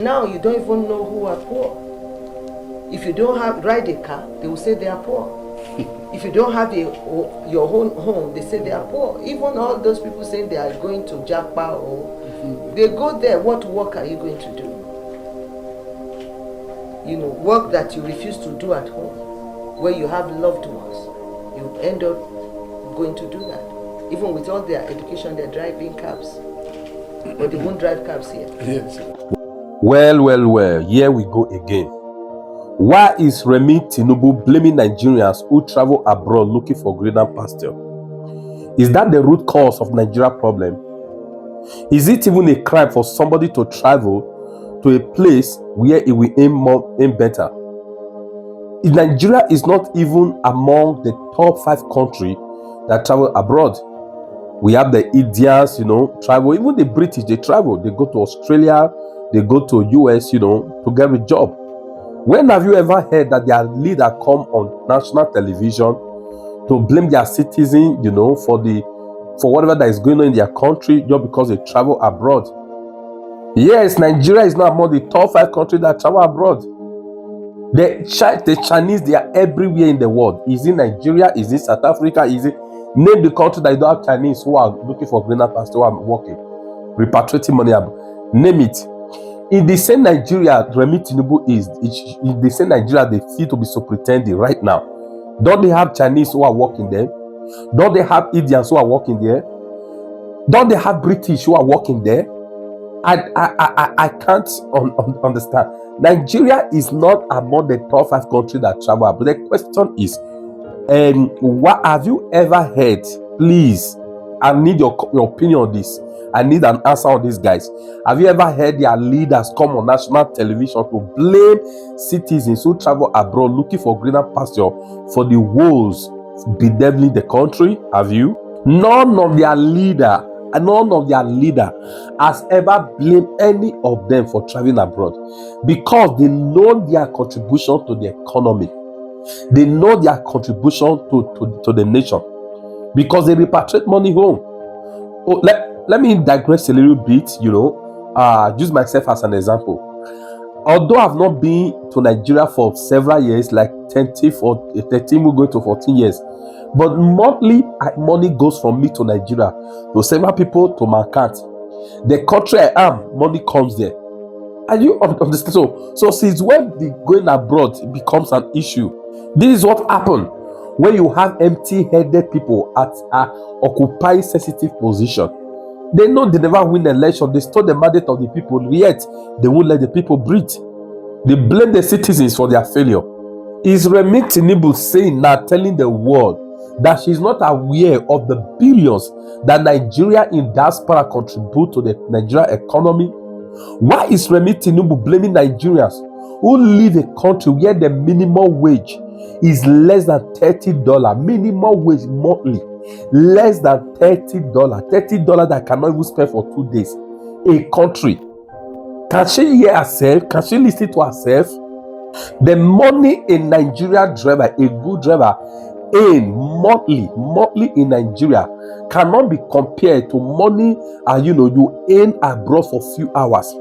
Now you don't even know who are poor. If you don't ride a car, they will say they are poor. If you don't have your own home, they say they are poor. Even all those people saying they are going to Japa or they go there, what work are you going to do? You know, work that you refuse to do at home, where you have loved ones. You end up going to do that. Even with all their education, they're driving cabs. But they won't drive cabs here. Yes. Well, here we go again. Why is Remi Tinubu blaming Nigerians who travel abroad looking for greener pasture? Is that the root cause of Nigeria problem? Is it even a crime for somebody to travel to a place where it will aim better? Nigeria is not even among the top 5 countries that travel abroad. We have the Indians, travel. Even the British, they travel. They go to Australia, they go to US, to get a job. When have you ever heard that their leader come on national television to blame their citizens, for whatever that is going on in their country just because they travel abroad? Yes, Nigeria is not among the top 5 countries that travel abroad. The Chinese, they are everywhere in the world. Is it Nigeria? Is it South Africa? Is it... Name the country that you don't have Chinese who are looking for greener pasture, who are working, repatriating money. Name it. In the same Nigeria, Remi Tinubu is. In the same Nigeria, they feel to be so pretending right now. Don't they have Chinese who are working there? Don't they have Indians who are working there? Don't they have British who are working there? I can't understand. Nigeria is not among the top 5 countries that travel. But the question is, what have you ever heard? Please, I need your opinion on this. I need an answer on this, guys. Have you ever heard their leaders come on national television to blame citizens who travel abroad looking for greener pasture for the woes bedeviling the country? Have you? None of their leader has ever blamed any of them for traveling abroad, because they know their contribution to the economy. They know their contribution to the nation, because they repatriate money home. Oh, let me digress a little bit, use myself as an example. Although I've not been to Nigeria for several years, like 13 will go to 14 years, but monthly money goes from me to Nigeria, to several people, to my account. The country I am, money comes there. And you understand? So since when the going abroad it becomes an issue? This is what happened when you have empty-headed people at occupying sensitive position. They know they never win the election. They stole the mandate of the people, yet they won't let the people breathe. They blame the citizens for their failure. Is Remi Tinubu saying now, telling the world that she's not aware of the billions that Nigeria in diaspora contribute to the Nigeria economy? Why is Remi Tinubu blaming Nigerians who live in a country where the minimum wage is less than $30? Minimum wage monthly, less than $30. $30 that cannot even spend for 2 days. A country. Can she hear herself? Can she listen to herself? The money a Nigeria driver, a good driver, earn monthly in Nigeria cannot be compared to money you earn abroad for few hours.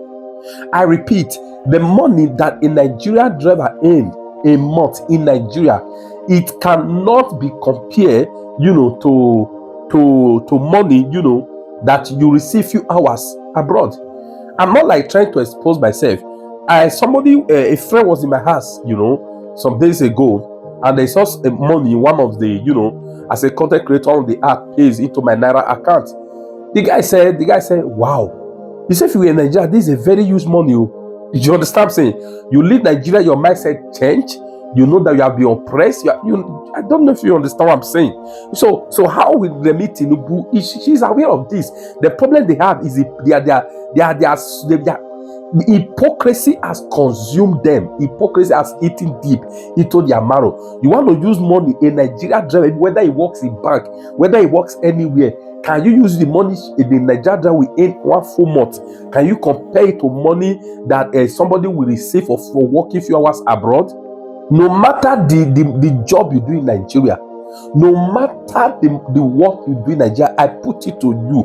I repeat, the money that a Nigeria driver earns a month in Nigeria, it cannot be compared to money that you receive few hours abroad. I'm not like trying to expose myself. A friend was in my house some days ago, and they saw money, one of the as a content creator on the app pays into my Naira account. The guy said, wow, he said, if you were in Nigeria, this is a very huge money. Did you understand what I'm saying? You leave Nigeria, your mindset change. You know that you have been oppressed. I don't know if you understand what I'm saying. So how will Remi Tinubu? She's aware of this. The problem they have is hypocrisy has consumed them. Hypocrisy has eaten deep into their marrow. You want to use money in Nigeria driver, whether he works in bank, whether he works anywhere. Can you use the money in the Nigeria driver we earn 1 full month? Can you compare it to money that somebody will receive for working few hours abroad? No matter the job you do in Nigeria, No matter the work you do in Nigeria, I put it to you.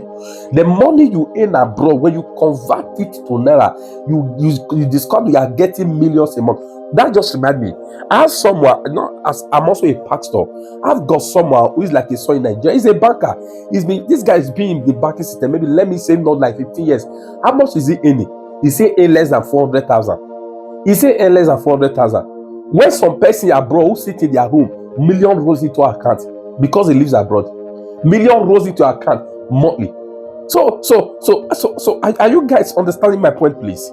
The money you earn abroad, when you convert it to naira, you discover you are getting millions a month. That just reminds me. I have someone, as I'm also a pastor. I've got someone who is like a son in Nigeria. He's a banker. This guy has been in the banking system. Maybe let me say not like 15 years. How much is he earning? He say earn less than 400,000. He say earn less than 400,000. When some person abroad who sit in their home, million rolls into account because he lives abroad. Million rolls into account monthly. So are you guys understanding my point, please?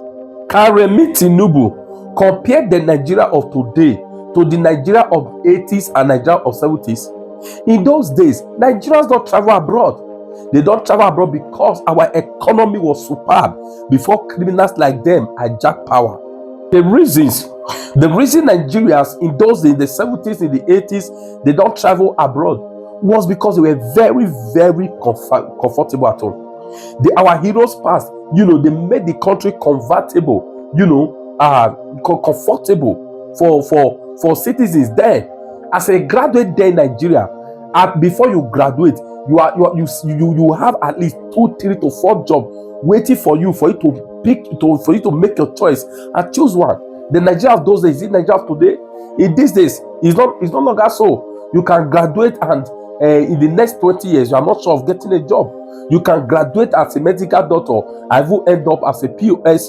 Can Remi Tinubu compare the Nigeria of today to the Nigeria of 80s and Nigeria of 70s? In those days, Nigerians don't travel abroad. They don't travel abroad because our economy was superb before criminals like them hijacked power. The reason Nigerians in those days, in the 70s, in the 80s, they don't travel abroad was because they were very, very comfortable at home. Our heroes passed, they made the country convertible, comfortable for citizens there. As a graduate there in Nigeria, before you graduate, you have at least 2, 3 to 4 jobs waiting for you to make your choice and choose one. The Nigeria of those days, is it Nigeria of today? In these days, it's no longer so. You can graduate and in the next 20 years, you are not sure of getting a job. You can graduate as a medical doctor. I will end up as a POS,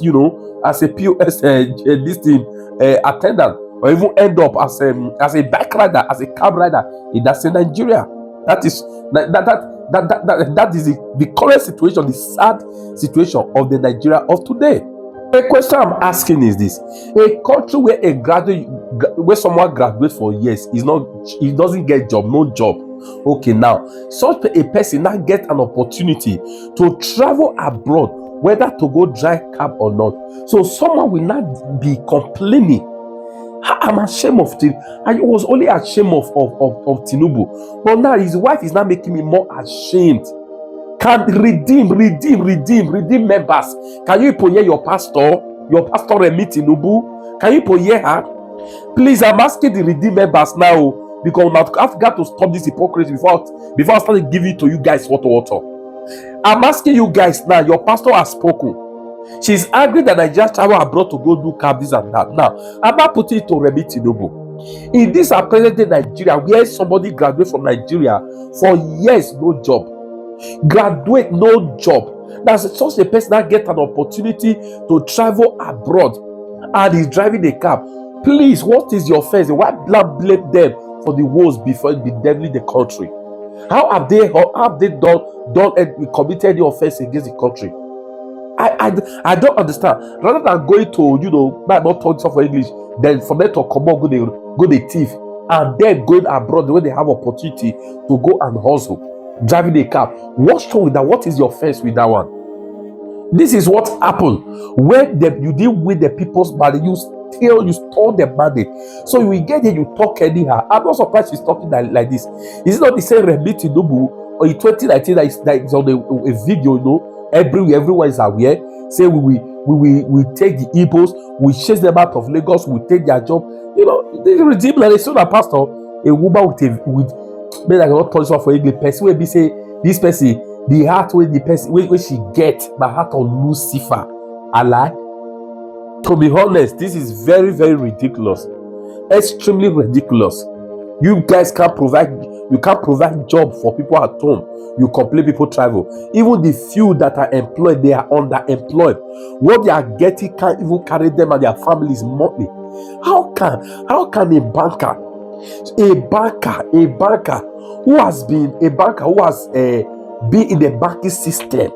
attendant, or even end up as a bike rider, as a cab rider. That's in Nigeria. That is the current situation, the sad situation of the Nigeria of today. The question I'm asking is this: a country where someone graduates for years he doesn't get job, no job. Okay, now such a person now get an opportunity to travel abroad, whether to go drive cab or not. So someone will not be complaining. I'm ashamed of Tinubu. I was only ashamed of Tinubu, but now his wife is now making me more ashamed. Can redeem members. Can you hear your pastor Remi Tinubu? Can you hear her? Please, I'm asking the redeem members now, because I've got to stop this hypocrisy before I start giving to you guys water. I'm asking you guys now. Your pastor has spoken. She's angry that I just travel abroad to go do cab, this and that. Now, I'm not putting it to Remi Tinubu. In this present day Nigeria, where somebody graduates from Nigeria for years, no job. Graduate, no job. That's such a person that get an opportunity to travel abroad and is driving a cab. Please, what is your offense? Why blame them for the woes before the devil in the country? How have they committed any offense against the country? I don't understand. Rather than going to not talking for English, then for them to come out go the thief, and then going abroad when they have opportunity to go and hustle, driving a car. What's wrong with that? What is your offense with that one? This is what happened when you deal with the people's money. You stole the money. So you get here, you talk anyhow. I'm not surprised she's talking like this. Is it not the same Remi Tinubu or in 2019 that is on a video, everywhere is aware, say we take the Igbos, we chase them out of Lagos, we take their job. The regime like a a pastor, a woman with maybe I cannot touch for English person will be say this person, the heart where the person where she get the heart of Lucifer. Allah. To be honest, this is very, very ridiculous, extremely ridiculous. You guys can't provide job for people at home. You complain people travel. Even the few that are employed, they are underemployed. What they are getting can't even carry them and their families monthly. How can a banker who has been in the banking system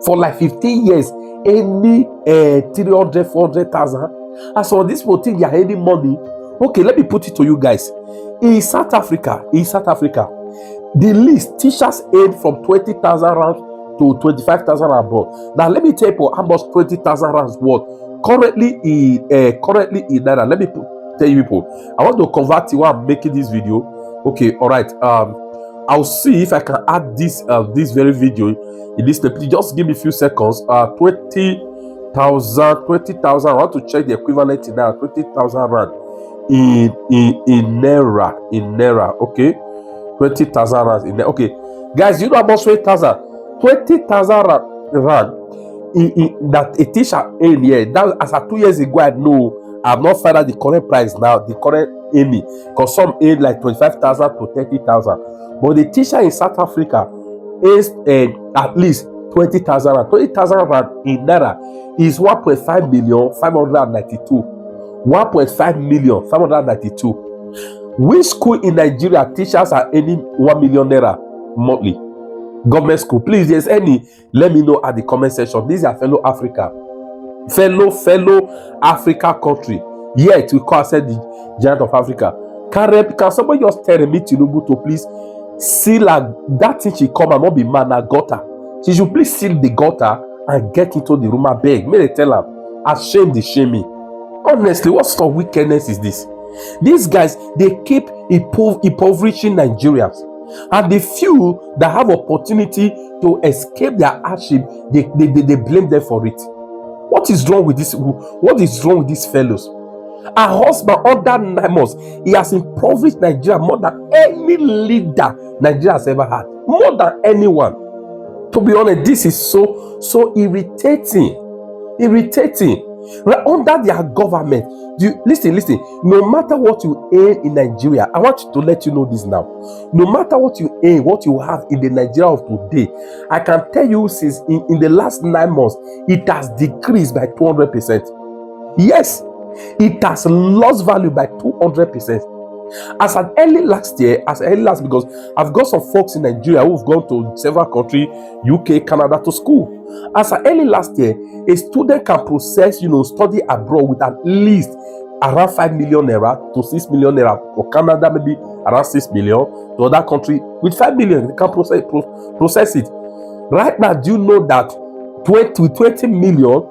for like 15 years, any 300, 400,000, as for this thing, they are any money. Okay, let me put it to you guys. In South Africa, the least teachers earn from 20,000 rands to 25,000 abroad. Now, let me tell you how much 20,000 rands worth currently in naira. Let me tell you people. I want to convert you while I'm making this video. Okay, all right. I'll see if I can add this very video in this clip. Just give me a few seconds. 20,000. I want to check the equivalent in naira. 20,000 rand in naira. Okay. 20,000 rand in there. Okay, guys, you know about 20,000? 20,000 rand that a teacher earn here. That as of 2 years ago, I know I've not found out the current price now, the current earning, because some earn like 25,000 to 30,000. But the teacher in South Africa is at least 20,000 rand. 20,000 rand in naira is 1.5 million 592. 1.5 million 592. Which school in Nigeria teachers are earning 1 million naira monthly? Government school. Please, there's any, let me know at the comment section. These are fellow Africa, fellow Africa country. Yet we call ourselves the giant of Africa. Can somebody just tell Remi Tinubu to please seal that thing she come and not be man a gutter? She should please seal the gutter and get into the room. I beg. May they tell her, ashamed the shame me. Honestly, what sort of wickedness is this? These guys, they keep impoverishing Nigerians, and the few that have opportunity to escape their hardship, they blame them for it. What is wrong with this? What is wrong with these fellows? A husband under 9 months, he has impoverished Nigeria more than any leader Nigeria has ever had, more than anyone. To be honest, this is so irritating. Right, under their government, listen. No matter what you earn in Nigeria, I want you to let you know this now. No matter what you earn, what you have in the Nigeria of today, I can tell you since in the last 9 months, it has decreased by 200%. Yes, it has lost value by 200%. As an early last because I've got some folks in Nigeria who've gone to several countries, UK, Canada, to school. As an early last year, a student can process, study abroad with at least around 5 million naira to 6 million naira. For Canada, maybe around 6 million. To other country with 5 million, they can process it. Right now, do you know that 20 million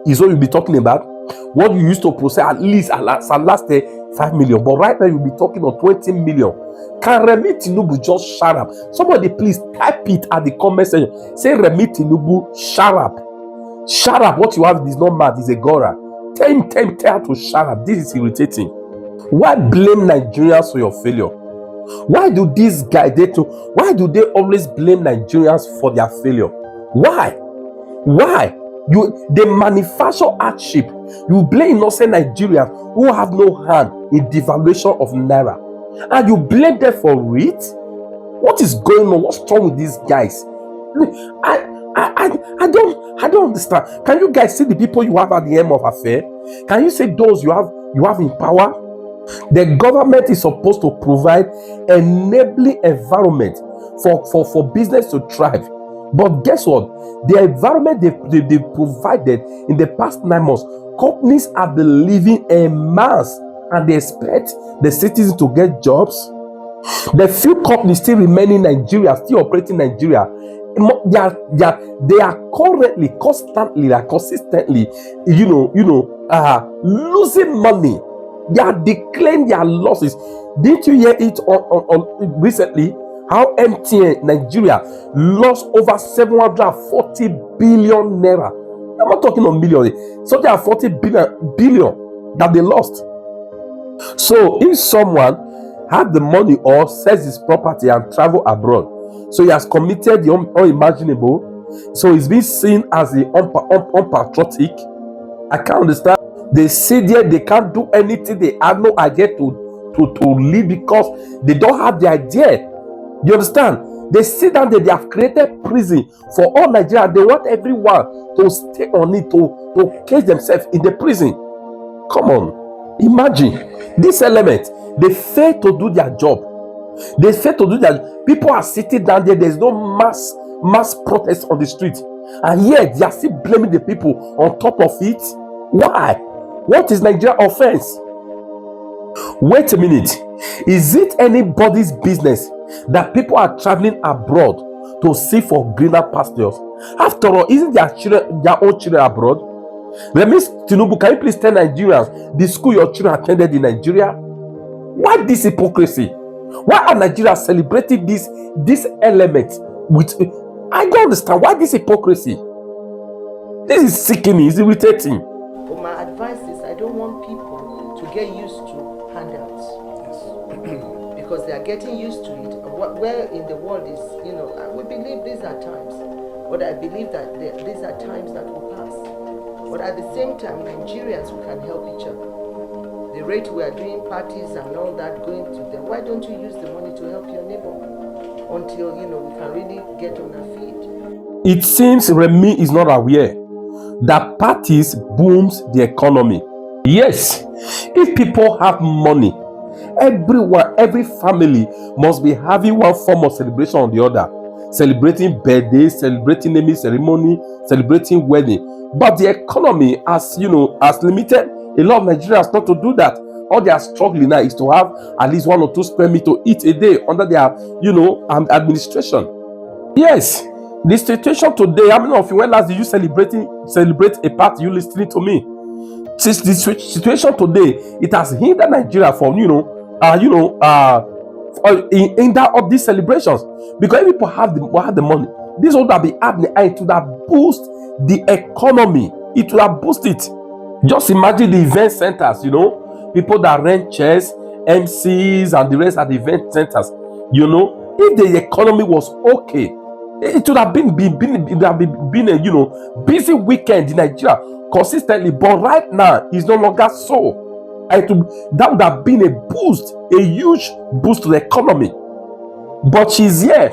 is what you'll be talking about? What you used to process at least last year 5 million, but right now you'll be talking on 20 million. Can Remi Tinubu just shut up? Somebody please type it at the comment section. Say Remi Tinubu, shut up. Shut up. What you have is not mad, it's a gora. Tell him to shut up. This is irritating. Why blame Nigerians for your failure? Why do these guys why do they always blame Nigerians for their failure? Why? They manufacture hardship. You blame innocent Nigerians who have no hand in devaluation of naira, and you blame them for it. What is going on? What's wrong with these guys? I don't understand. Can you guys see the people you have at the end of affair? Can you see those you have in power? The government is supposed to provide enabling environment for business to thrive. But guess what? The environment they provided in the past 9 months, companies have been living en masse, and they expect the citizens to get jobs. The few companies still remain in Nigeria, still operating in Nigeria, they are currently, consistently, losing money. They are declaring their losses. Didn't you hear it on recently? How MTN Nigeria lost over 740 billion naira. I'm not talking on million. So there are 40 billion that they lost. So if someone had the money or sells his property and travel abroad, so he has committed the unimaginable, so he's being seen as the unpatriotic. I can't understand. They sit there, they can't do anything. They have no idea to live because they don't have the idea. You understand? They sit down there, they have created prison for all Nigeria. They want everyone to stay on it, to cage themselves in the prison. Come on. Imagine this element. They fail to do their job. People are sitting down there. There's no mass protest on the street. And yet they are still blaming the people on top of it. Why? What is Nigeria offense? Wait a minute. Is it anybody's business that people are traveling abroad to see for greener pastures? After all, isn't their own children abroad? Remi Tinubu, can you please tell Nigerians the school your children attended in Nigeria? Why this hypocrisy? Why are Nigerians celebrating this element with? I don't understand. Why this hypocrisy? This is sickening. It's irritating. For my advice is, I don't don't want people to get used to handouts. Because they are getting used to it. Where in the world is, we believe these are times, but I believe that these are times that will pass. But at the same time, Nigerians, we can help each other. The rate we are doing parties and all that going to them, why don't you use the money to help your neighbor until, we can really get on our feet? It seems Remi is not aware that parties booms the economy. Yes, if people have money, everyone, every family must be having one form of celebration or the other. Celebrating birthdays, celebrating naming ceremony, celebrating wedding. But the economy has limited a lot of Nigerians not to do that. All they are struggling now is to have at least 1 or 2 square meters to eat a day under their, administration. Yes, the situation today, how many of you, when last did you celebrate a party? You listening to me? Since the situation today, it has hindered Nigeria from, in that of these celebrations, because if people have the money, this would have been happening and it would have boosted the economy. It would have boosted it. Just imagine the event centers, people that rent chairs, MCs, and the rest at the event centers. If the economy was okay, it would have been a busy weekend in Nigeria consistently. But right now, it's no longer so. That would have been a huge boost to the economy. But she's here.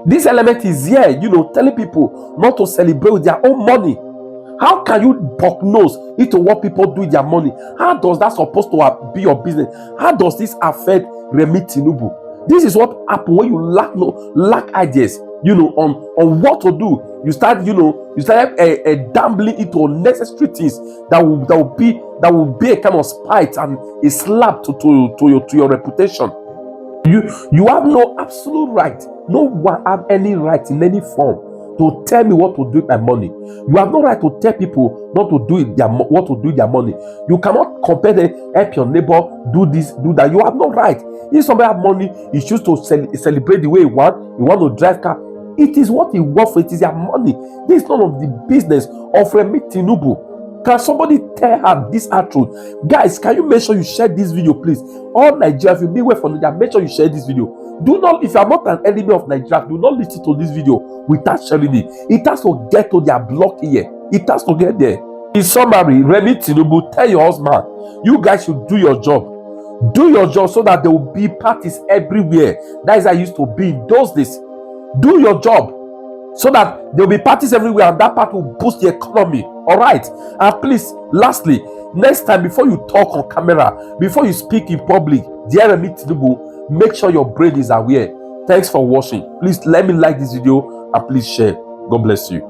This element is here, telling people not to celebrate with their own money. How can you prognose into what people do with their money? How does that supposed to be your business? How does this affect Remi Tinubu? This is what happens when you lack ideas, on what to do. You start gambling into unnecessary things that will be a kind of spite and a slap to your reputation. You have no absolute right. No one have any right in any form to tell me what to do with my money. You have no right to tell people not to do what to do with their money. You cannot compare them, help your neighbor, do this, do that. You have no right. If somebody have money, he chooses to celebrate the way he want to drive car. It is what he wants for. It is their money. This is none of the business of Remi Tinubu. Can somebody tell her this truth? Guys, can you make sure you share this video, please? All Nigeria, if you be away from Nigeria, make sure you share this video. If you are not an enemy of Nigeria, do not listen to this video without sharing it. It has to get to their block here. It has to get there. In summary, Remi Tinubu, tell your husband, you guys should do your job. Do your job so that there will be parties everywhere. That is how it used to be in those days. Do your job so that there will be parties everywhere, and that part will boost the economy. All right. And please, lastly, next time before you talk on camera, before you speak in public, dear Remi Tinubu, make sure your brain is aware. Thanks for watching. Please let me like this video and please share. God bless you.